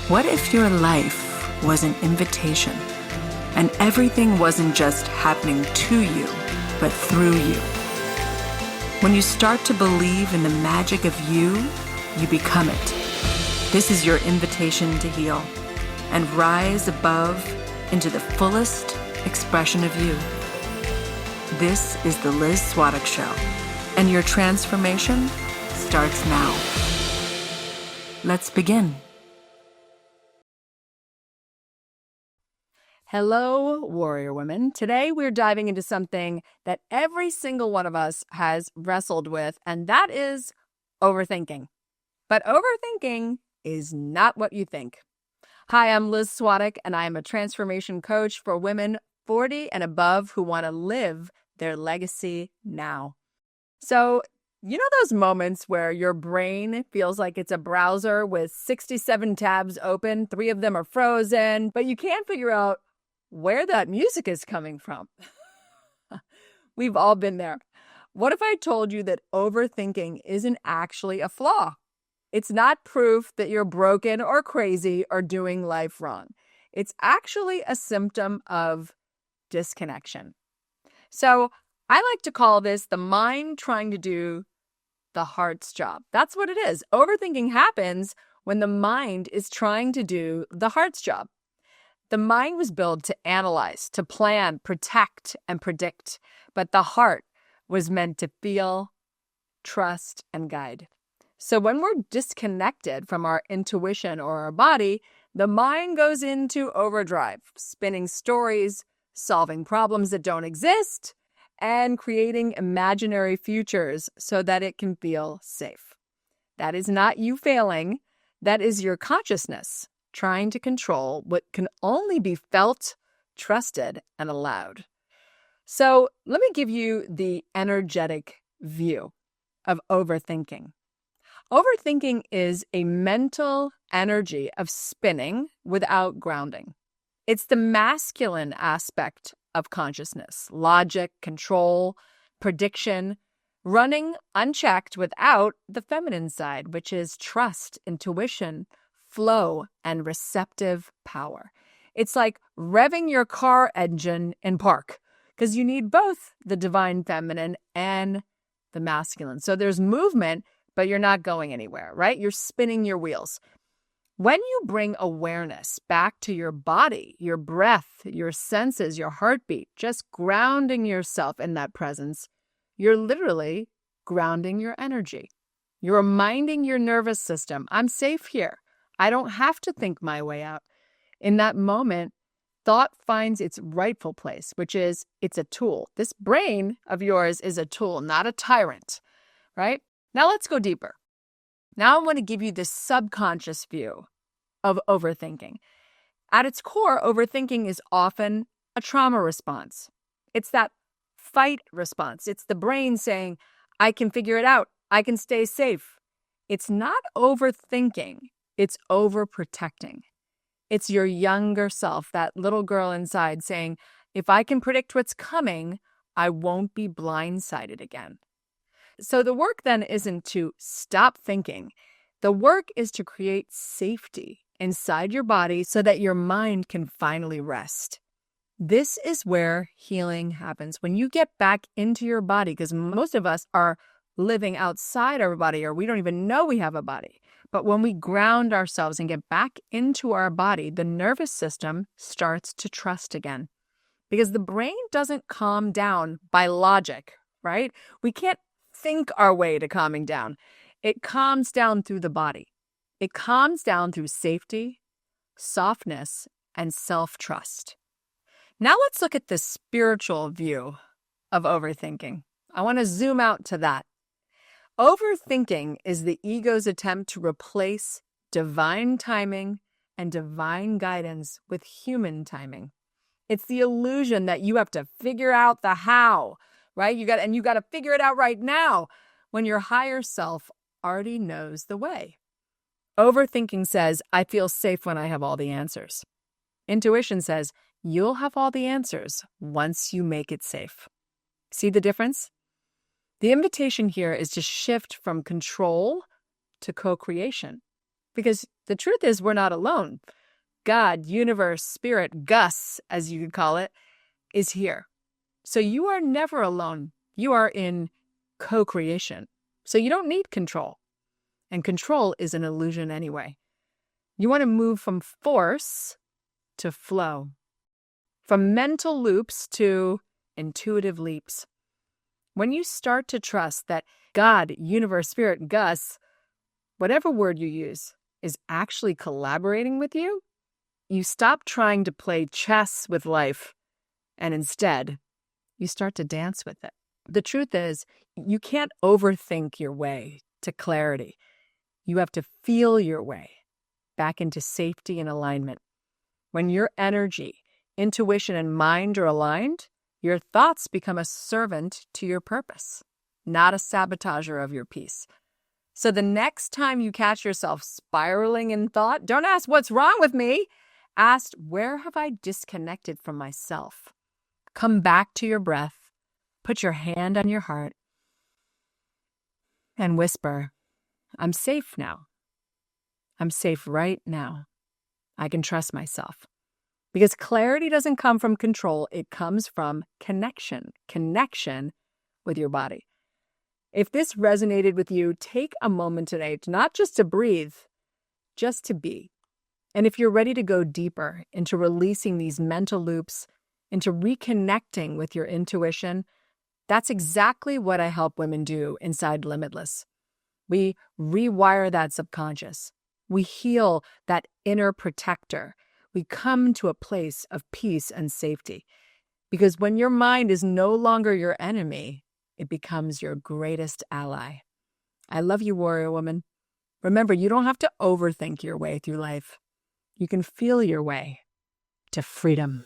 What if your life was an invitation and everything wasn't just happening to you, but through you? When you start to believe in the magic of you, you become it. This is your invitation to heal and rise above into the fullest expression of you. This is the Liz Swadek Show, and your transformation starts now. Let's begin. Hello, warrior women. Today we're diving into something that every single one of us has wrestled with, and that is overthinking. But overthinking is not what you think. Hi, I'm Liz Swadek, and I am a transformation coach for women 40 and above who want to live their legacy now. So, you know those moments where your brain feels like it's a browser with 67 tabs open, 3 of them are frozen, but you can't figure out where that music is coming from? We've all been there. What if I told you that overthinking isn't actually a flaw? It's not proof that you're broken or crazy or doing life wrong. It's actually a symptom of disconnection. So I like to call this the mind trying to do the heart's job. That's what it is. Overthinking happens when the mind is trying to do the heart's job. The mind was built to analyze, to plan, protect, and predict, but the heart was meant to feel, trust, and guide. So when we're disconnected from our intuition or our body, the mind goes into overdrive, spinning stories, solving problems that don't exist, and creating imaginary futures so that it can feel safe. That is not you failing. That is your consciousness trying to control what can only be felt, trusted, and allowed. So let me give you the energetic view of overthinking. Overthinking is a mental energy of spinning without grounding. It's the masculine aspect of consciousness, logic, control, prediction, running unchecked without the feminine side, which is trust, intuition, flow, and receptive power. It's like revving your car engine in park because you need both the divine feminine and the masculine. So there's movement, but you're not going anywhere, right? You're spinning your wheels. When you bring awareness back to your body, your breath, your senses, your heartbeat, just grounding yourself in that presence, you're literally grounding your energy. You're reminding your nervous system, I'm safe here. I don't have to think my way out. In that moment, thought finds its rightful place, which is it's a tool. This brain of yours is a tool, not a tyrant, right? Now let's go deeper. Now I want to give you this subconscious view of overthinking. At its core, overthinking is often a trauma response. It's that fight response. It's the brain saying, I can figure it out. I can stay safe. It's not overthinking. It's overprotecting. It's your younger self, that little girl inside saying, if I can predict what's coming, I won't be blindsided again. So the work then isn't to stop thinking. The work is to create safety inside your body so that your mind can finally rest. This is where healing happens. When you get back into your body, because most of us are living outside our body or we don't even know we have a body. But when we ground ourselves and get back into our body, the nervous system starts to trust again. Because the brain doesn't calm down by logic, right? We can't think our way to calming down. It calms down through the body. It calms down through safety, softness, and self-trust. Now let's look at the spiritual view of overthinking. I want to zoom out to that. Overthinking is the ego's attempt to replace divine timing and divine guidance with human timing. It's the illusion that you have to figure out the how, right? You got to figure it out right now when your higher self already knows the way. Overthinking says, I feel safe when I have all the answers. Intuition says, you'll have all the answers once you make it safe. See the difference? The invitation here is to shift from control to co-creation. Because the truth is, we're not alone. God, universe, spirit, Gus, as you could call it, is here. So you are never alone. You are in co-creation. So you don't need control. And control is an illusion anyway. You want to move from force to flow, from mental loops to intuitive leaps. When you start to trust that God, universe, spirit, Gus, whatever word you use, is actually collaborating with you, you stop trying to play chess with life, and instead, you start to dance with it. The truth is, you can't overthink your way to clarity. You have to feel your way back into safety and alignment. When your energy, intuition, and mind are aligned, your thoughts become a servant to your purpose, not a sabotager of your peace. So the next time you catch yourself spiraling in thought, don't ask, what's wrong with me? Ask, where have I disconnected from myself? Come back to your breath, put your hand on your heart, and whisper, I'm safe now. I'm safe right now. I can trust myself. Because clarity doesn't come from control, it comes from connection with your body. If this resonated with you, take a moment today, not just to breathe, just to be. And if you're ready to go deeper into releasing these mental loops, into reconnecting with your intuition, that's exactly what I help women do inside Limitless. We rewire that subconscious. We heal that inner protector. We come to a place of peace and safety. Because when your mind is no longer your enemy, it becomes your greatest ally. I love you, warrior woman. Remember, you don't have to overthink your way through life. You can feel your way to freedom.